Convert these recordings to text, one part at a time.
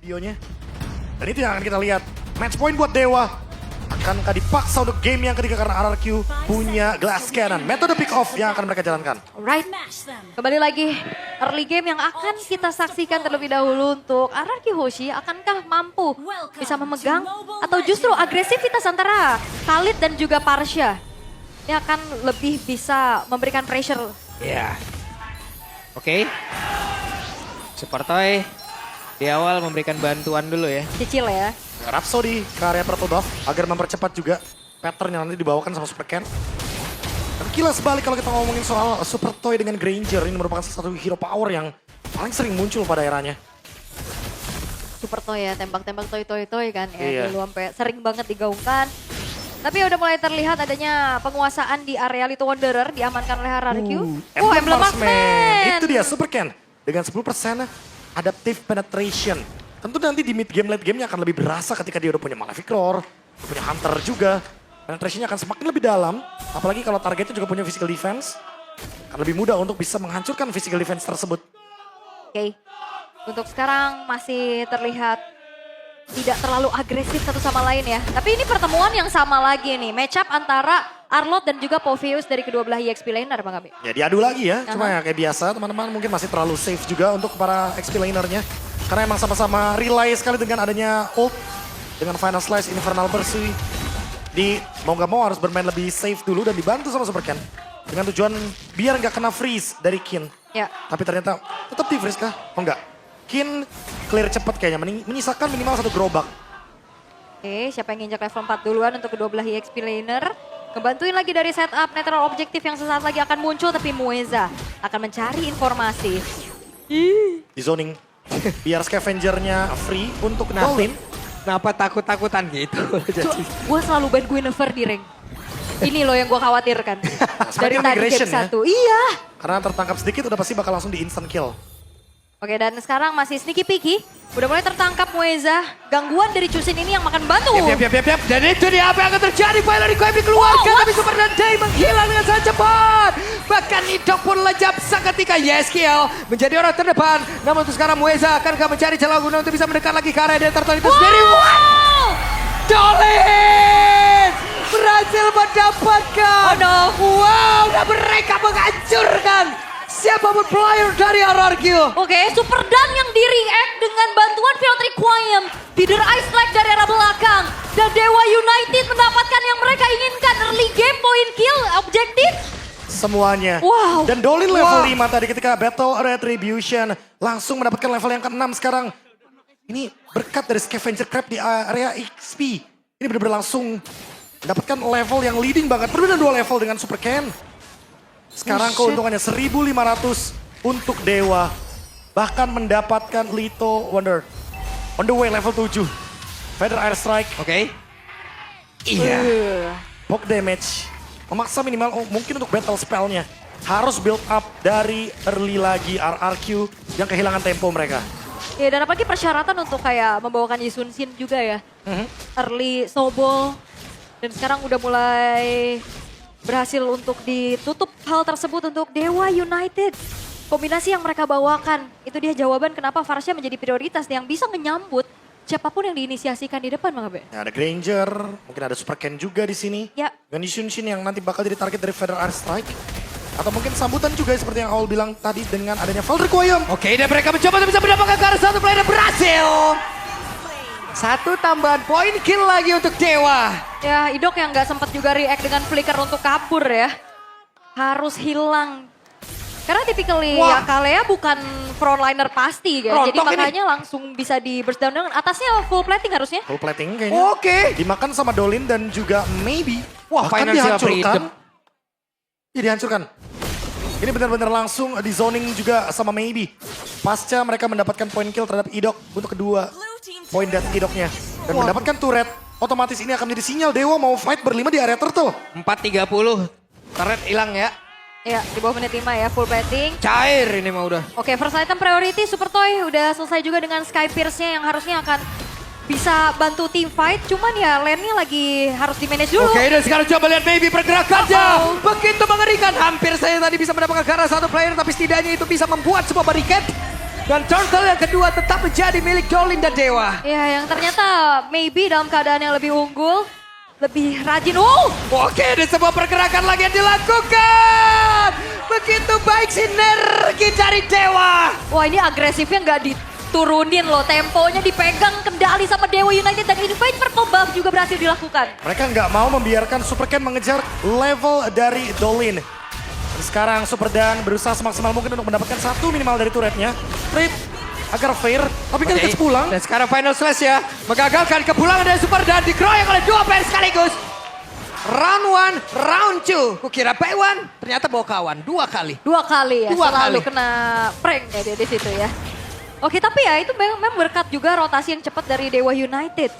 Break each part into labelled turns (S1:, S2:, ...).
S1: videonya. Dan itu yang akan kita lihat. Match point buat Dewa. Akankah dipaksa untuk game yang ketiga karena RRQ punya glass cannon. Metode pick off yang akan mereka jalankan.
S2: Alright, kembali lagi early game yang akan kita saksikan terlebih dahulu untuk RRQ Hoshi. Akankah mampu bisa memegang atau justru agresivitas antara Khalid dan juga Parsha ini akan lebih bisa memberikan pressure.
S3: Iya. Oke. Super Toy di awal memberikan bantuan dulu ya.
S2: Cicil ya.
S1: Rhapsody ke area Purple Buff agar mempercepat juga pattern yang nanti dibawakan sama Super Ken. Dan kilas balik kalau kita ngomongin soal Super Toy dengan Granger, ini merupakan salah satu hero power yang paling sering muncul pada eranya.
S2: Super Toy ya, tembak-tembak toy kan ya.
S1: Iya.
S2: Dulu sampai sering banget digaungkan. Tapi udah mulai terlihat adanya penguasaan di area Little Wanderer diamankan oleh RRQ. Emblem Marksman.
S1: Itu dia Super Ken dengan 10% adaptive penetration. Tentu nanti di mid game, late game-nya akan lebih berasa ketika dia udah punya Malefic Roar, punya Hunter juga. Penetrasinya akan semakin lebih dalam, apalagi kalau targetnya juga punya physical defense. Akan lebih mudah untuk bisa menghancurkan physical defense tersebut.
S2: Oke, untuk sekarang masih terlihat tidak terlalu agresif satu sama lain ya. Tapi ini pertemuan yang sama lagi nih, match up antara Arlott dan juga Poveus dari kedua belah EXP laner Bang Abe.
S1: Ya diadu lagi ya, cuma ya kayak biasa teman-teman mungkin masih terlalu safe juga untuk para XP lanernya. Karena emang sama-sama rely sekali dengan adanya ult, dengan Final Slice, Infernal Pursuit. Mau gak mau harus bermain lebih safe dulu dan dibantu sama Super Ken. Dengan tujuan biar nggak kena freeze dari Kin.
S2: Ya.
S1: Tapi ternyata tetap di freeze kah? Oh enggak. Kin clear cepet kayaknya, menyisakan minimal 1 gerobak.
S2: Oke, siapa yang nginjak level 4 duluan untuk kedua belah EXP laner. Ngebantuin lagi dari setup netral objektif yang sesaat lagi akan muncul, tapi Mueza akan mencari informasi.
S1: Di zoning. Biar scavengernya free untuk Dolin.
S3: Kenapa takut-takutan gitu? Jadi
S2: Gue selalu ban Guinevere di rank. Ini loh yang gue khawatirkan. Dari
S1: Sebagai
S2: tadi
S1: migration
S2: game
S1: ya.
S2: 1. Iya.
S1: Karena tertangkap sedikit udah pasti bakal langsung di instant kill.
S2: Oke, dan sekarang masih sneaky peeky. Udah mulai tertangkap Mueza. Gangguan dari Chusin ini yang makan batu.
S3: Yap. Dan itu dia apa yang akan terjadi. Pilot di Koebi dikeluarkan. Tapi Super dan Day menghilang dengan sangat cepat. Bahkan Nidok pun lejap seketika. Yeskiel menjadi orang terdepan. Namun untuk sekarang Mueza akankah mencari celah guna untuk bisa mendekat lagi ke area Deltarton itu sendiri.
S2: Wow!
S3: Dolin berhasil mendapatkan.
S2: Oh no.
S3: Wow, dan mereka menghancurkan siapapun player dari RRQ.
S2: Oke, Super Dan yang di-react dengan bantuan Field Requiem. Feeder Ice Lag dari arah belakang. Dan Dewa United mendapatkan yang mereka inginkan. Early game, point kill, objektif.
S1: Semuanya.
S2: Wow.
S1: Dan Dolin level 5 tadi ketika Battle Retribution. Langsung mendapatkan level yang ke-6 sekarang. Ini berkat dari Scavenger Crab di area XP. Ini benar-benar langsung mendapatkan level yang leading banget. Berbeda 2 level dengan Super Ken. Sekarang keuntungannya 1.500 untuk Dewa. Bahkan mendapatkan Little Wonder. On the way level 7. Feather Air Strike.
S3: Oke. Iya.
S1: Poke damage. Memaksa minimal mungkin untuk battle spellnya. Harus build up dari early lagi RRQ yang kehilangan tempo mereka.
S2: Ya, dan apalagi persyaratan untuk kayak membawakan Yisun Shin juga ya. Early snowball. Dan sekarang udah mulai berhasil untuk ditutup hal tersebut untuk Dewa United. Kombinasi yang mereka bawakan, itu dia jawaban kenapa Farsha menjadi prioritas yang bisa menyambut siapapun yang diinisiasikan di depan, Bang Abe.
S1: Ya, ada Granger, mungkin ada Super Ken juga di sini.
S2: Ya.
S1: Dengan Yunshin yang nanti bakal jadi target dari Feather Air Strike. Atau mungkin sambutan juga seperti yang Aul bilang tadi dengan adanya Valkyrie Koyam.
S3: Oke, dan mereka mencoba untuk bisa mendapatkan ke arah satu player berhasil. 1 tambahan poin kill lagi untuk Dewa.
S2: Ya, Idok yang nggak sempat juga react dengan flicker untuk kabur ya. Harus hilang. Karena typically ya Kalea bukan frontliner pasti ya. Jadi
S3: Rontok
S2: makanya langsung bisa di burst down dengan atasnya full plating harusnya.
S1: Full plating kayaknya.
S3: Oke.
S1: Dimakan sama Dolin dan juga Maybe.
S3: Wah,
S1: Bahkan
S3: financial freedom.
S1: Iya dihancurkan. Ini benar-benar langsung di zoning juga sama Maybe. Pasca mereka mendapatkan point kill terhadap Idok untuk kedua point death Idoknya. Dan mendapatkan turret, otomatis ini akan menjadi sinyal Dewa mau fight berlima di area turtle.
S3: 4.30. Turret hilang ya.
S2: Ya, di bawah menit 5 ya, full plating.
S3: Cair ini mah udah.
S2: Oke, first item priority Super Toy udah selesai juga dengan Sky Pierce-nya yang harusnya akan bisa bantu tim fight. Cuman ya lane-nya lagi harus di-manage dulu.
S3: Oke, dan sekarang coba lihat Baby pergerakannya. Begitu mengerikan. Hampir saya tadi bisa mendapatkan ke arah satu player, tapi setidaknya itu bisa membuat sebuah barricade. Dan turtle yang kedua tetap menjadi milik Dolin dan Dewa.
S2: Ya, yang ternyata maybe dalam keadaan yang lebih unggul, lebih rajin. Oh,
S3: Oke, ada sebuah pergerakan lagi yang dilakukan. Begitu baik sinergi dari Dewa.
S2: wah ini agresifnya nggak diturunin loh. Temponya dipegang kendali sama Dewa United. Dan invite purple buff juga berhasil dilakukan.
S1: Mereka nggak mau membiarkan Super Ken mengejar level dari Dolin. Dan sekarang Super Dan berusaha semaksimal mungkin untuk mendapatkan satu minimal dari turretnya. Trade agar fair, tapi kan
S3: Oke.
S1: pulang.
S3: Dan sekarang final slash ya. Menggagalkan kepulangan dari Super Dan. Dikeroyok oleh dua player sekaligus. Round 1, round 2. Kukira by one, ternyata bawa kawan. Dua kali.
S2: Dua kali ya,
S3: Dua
S2: selalu
S3: kali.
S2: kena prank ya dia di situ ya. Oke, tapi ya itu memang berkat juga rotasi yang cepat dari Dewa United.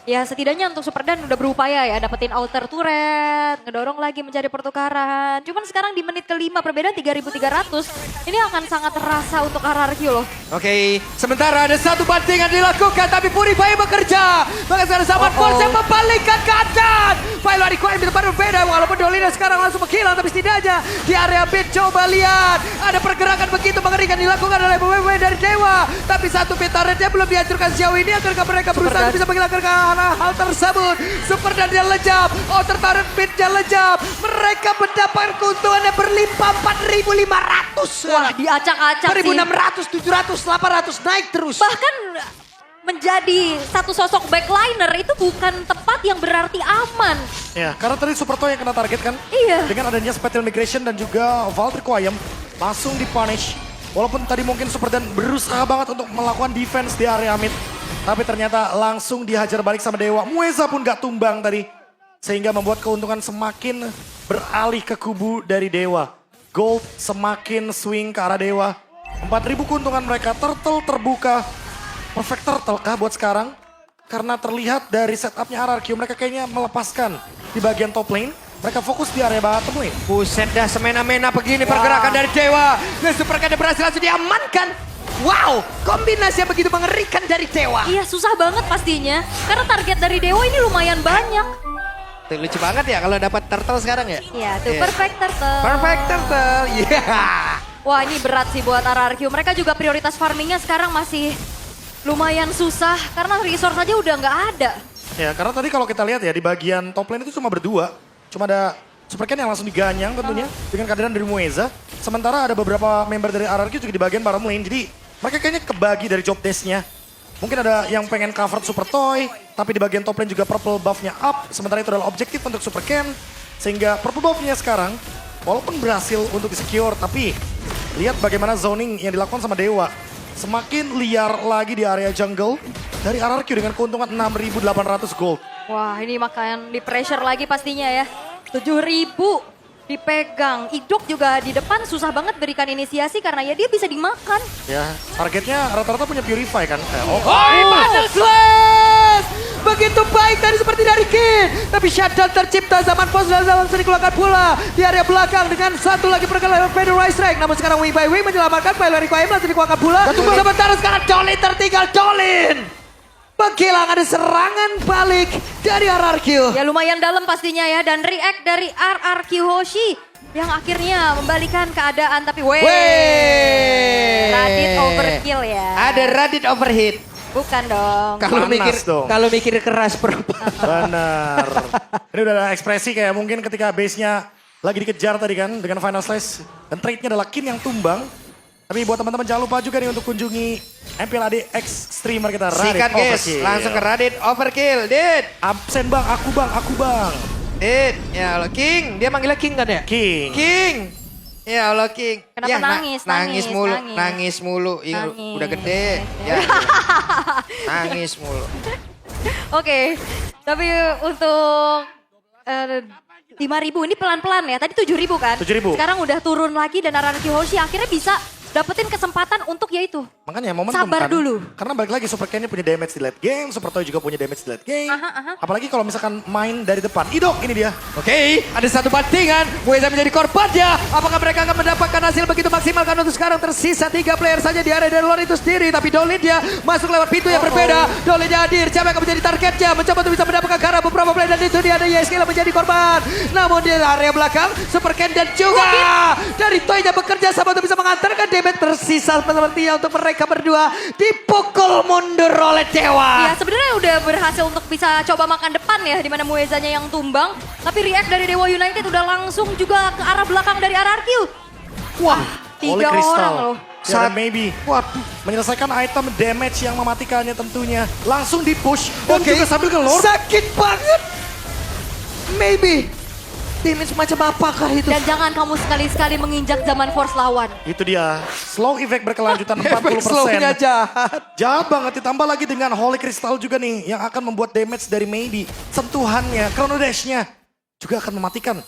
S2: Ya setidaknya untuk Super Dan udah berupaya ya dapetin outer turret, ngedorong lagi mencari pertukaran. Cuman sekarang di menit kelima perbedaan 3.300, ini akan sangat terasa untuk RRQ loh.
S3: Oke, sementara ada satu bantingan dilakukan, tapi Purify bekerja. Maka sekarang sahabat Force yang membalikkan keadaan. Final requirement itu baru beda, walaupun Dolina sekarang langsung menghilang, tapi setidaknya di area mid coba lihat. Ada pergerakan begitu mengerikan dilakukan oleh pemain dari Dewa. Tapi satu pit turretnya belum dihancurkan sejauh ini, agar mereka berusaha bisa menghilangkan hal tersebut. Super Dan dia lejap, outer turret pitnya lejap. Mereka mendapat keuntungan yang berlimpah 4.500.
S2: Wah diacak-acak sih.
S3: 1.600, 700, 800 naik terus.
S2: Bahkan menjadi satu sosok backliner itu bukan tempat yang berarti aman.
S1: Ya, karena tadi Super Toy yang kena target kan.
S2: Iya.
S1: Dengan adanya Spatial Migration dan juga Vault Requiem langsung dipunish. Walaupun tadi mungkin Super Dan berusaha banget untuk melakukan defense di area mid. Tapi ternyata langsung dihajar balik sama Dewa. Mueza pun gak tumbang tadi. Sehingga membuat keuntungan semakin beralih ke kubu dari Dewa. Gold semakin swing ke arah Dewa. 4.000 keuntungan mereka, turtle terbuka. Perfect turtle kah buat sekarang? Karena terlihat dari setupnya RRQ mereka kayaknya melepaskan di bagian top lane. Mereka fokus di area bottom lane.
S3: Buset dah semena-mena begini pergerakan dari Dewa. Dan Super Ken berhasil langsung diamankan. Wow, kombinasi yang begitu mengerikan dari Dewa.
S2: Iya susah banget pastinya. Karena target dari Dewa ini lumayan banyak.
S3: Tuh, lucu banget ya kalau dapat turtle sekarang ya.
S2: Iya tuh
S3: Iya.
S2: perfect turtle.
S3: Perfect turtle, iya.
S2: Wah ini berat sih buat RRQ. Mereka juga prioritas farmingnya sekarang masih lumayan susah. Karena resource aja udah nggak ada.
S1: Ya, karena tadi kalau kita lihat ya di bagian top lane itu cuma berdua. Cuma ada Super Ken yang langsung diganyang tentunya dengan kehadiran dari Mueza. Sementara ada beberapa member dari RRQ juga di bagian bottom lane. Jadi mereka kayaknya kebagi dari job desk-nya. Mungkin ada yang pengen cover Super Toy, tapi di bagian top lane juga purple buff-nya up. Sementara itu adalah objektif untuk Super Ken. Sehingga purple buff-nya sekarang, walaupun berhasil untuk di-secure, tapi lihat bagaimana zoning yang dilakukan sama Dewa. Semakin liar lagi di area jungle dari RRQ dengan keuntungan 6.800 gold.
S2: Wah ini makan di pressure lagi pastinya ya. 7.000 dipegang. Idok juga di depan susah banget berikan inisiasi karena ya dia bisa dimakan.
S1: Ya, targetnya rata-rata punya Purify kan.
S3: Oh, Battle Slash! Begitu baik tadi seperti dari Kin. Tapi shutdown tercipta zaman pos dan langsung dikeluarkan pula. Di area belakang dengan satu lagi pergerakan Federal Rise Rank. Namun sekarang Wing by Wing menyelamatkan Pilot Requiem langsung dikeluarkan pula. Sementara sekarang Dolin tertinggal. Dolin! Menghilang ada serangan balik dari RRQ.
S2: Ya lumayan dalam pastinya ya. Dan react dari RRQ Hoshi. Yang akhirnya membalikan keadaan. Tapi weh. Radit overkill ya.
S3: Ada Radit overhit.
S2: Bukan dong.
S3: Kalau
S1: Panas
S3: mikir
S1: dong.
S3: kalau mikir keras bro.
S1: Benar. Ini udah ada ekspresi kayak mungkin ketika base-nya lagi dikejar tadi kan dengan final slash. Dan trade-nya adalah Kin yang tumbang. Tapi buat teman-teman jangan lupa juga nih untuk kunjungi MPLAD X streamer kita Radit
S3: Sikat guys,
S1: Overkill.
S3: langsung ke Radit overkill. Dit,
S1: Absen bang, aku bang, aku bang.
S3: Dit, ya Allah King, dia manggilnya King kan ya?
S1: King.
S3: King. Ya Allah King.
S2: Kenapa
S3: Ya,
S2: nangis,
S3: nangis
S2: nangis,
S3: mulu,
S2: nangis.
S3: nangis mulu. Ih,
S2: Nangis.
S3: udah gede. Ya. Nangis mulu.
S2: Oke, tapi untuk 5.000 ini pelan-pelan ya. Tadi 7.000 kan?
S1: 7.000.
S2: Sekarang udah turun lagi dan RRQ Hoshi akhirnya bisa dapetin kesempatan untuk yaitu.
S1: Makanya momentum
S2: Sabar
S1: kan.
S2: dulu.
S1: Karena balik lagi Super Ken ini punya damage di late game, Super Toy juga punya damage di late game.
S2: Aha.
S1: Apalagi kalau misalkan main dari depan. Idok ini dia.
S3: Oke, ada satu bantingan. Mueza menjadi korbannya. Apakah mereka akan mendapatkan hasil begitu maksimal? Karena untuk sekarang tersisa 3 player saja di area dari luar itu sendiri. Tapi Dolin dia masuk lewat pintu yang berbeda. Dolin hadir. Siapa yang akan menjadi targetnya? Mencoba untuk bisa mendapatkan karena beberapa player dan itu dia ada Yeskila menjadi korban. Namun di area belakang, Super Ken dan juga dari Toynya bekerja sama untuk bisa mengantarkan damage tersisa sepertinya untuk mereka berdua. Dipukul mundur oleh Dewa.
S2: Ya sebenarnya udah berhasil untuk bisa coba makan depan ya, dimana Muezanya yang tumbang. Tapi react dari Dewa United udah langsung juga ke arah belakang dari RRQ.
S3: Wah,
S1: Holy
S2: 3 orang
S1: Crystal.
S2: loh.
S1: Ya, dan maybe
S3: Waduh.
S1: menyelesaikan item damage yang mematikannya tentunya. Langsung di push dan
S3: Oke.
S1: juga sambil ngelor.
S3: Sakit banget. Maybe. Damage macam apakah itu?
S2: Dan jangan kamu sekali-sekali menginjak zaman force lawan.
S1: Itu dia, slow effect berkelanjutan 40%.
S3: Efek slownya jahat.
S1: Jahat banget, ditambah lagi dengan Holy Crystal juga nih yang akan membuat damage dari Maybe. Sentuhannya, Chrono Dash-nya juga akan mematikan.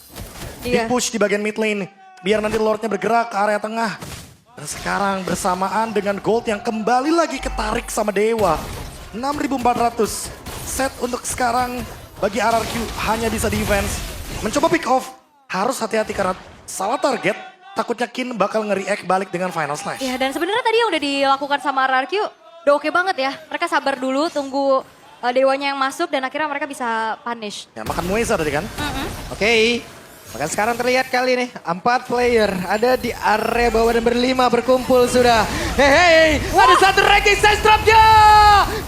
S2: Iya.
S1: Di-push di bagian mid lane, biar nanti Lordnya bergerak ke area tengah. Dan sekarang bersamaan dengan Gold yang kembali lagi ketarik sama Dewa. 6.400. Set untuk sekarang bagi RRQ hanya bisa defense. Mencoba pick off, harus hati-hati karena salah target. Takutnya Kin bakal nge-react balik dengan Final Slash.
S2: Ya dan sebenarnya tadi yang udah dilakukan sama RRQ udah oke banget ya. Mereka sabar dulu tunggu Dewanya yang masuk dan akhirnya mereka bisa punish.
S1: Ya makan Mueza tadi kan?
S3: Oke. Maka sekarang terlihat kali nih, 4 player ada di area bawah dan berlima berkumpul sudah. Hei, ada satu ranking size dropnya.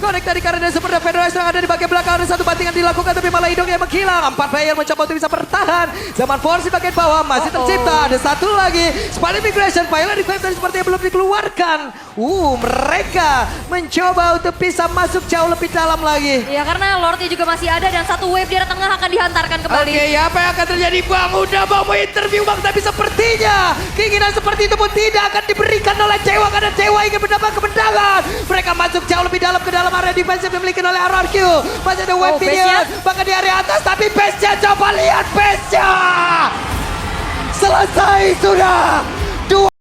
S3: Connect tadi karena Super Federation yang ada di bagian belakang. Ada satu bantingan dilakukan tapi malah hidungnya menghilang. 4 player mencoba untuk bisa bertahan. Zaman Force di bagian bawah masih tercipta. Ada satu lagi. Spider Migration, Pilot Revive tadi sepertinya belum dikeluarkan. Mereka mencoba untuk bisa masuk jauh lebih dalam lagi.
S2: Ya karena Lordnya juga masih ada dan satu wave di arah tengah akan dihantarkan kembali.
S3: Oke, apa yang akan terjadi Bang? Udah mau interview Bang, tapi sepertinya keinginan seperti itu pun tidak akan diberikan oleh Dewa karena Dewa ingin mendapat kemenangan. Mereka masuk jauh lebih dalam ke dalam area defensif yang dimiliki oleh RRQ. Masih ada wave minion, bahkan di area atas, tapi base-nya coba lihat base-nya. Selesai sudah.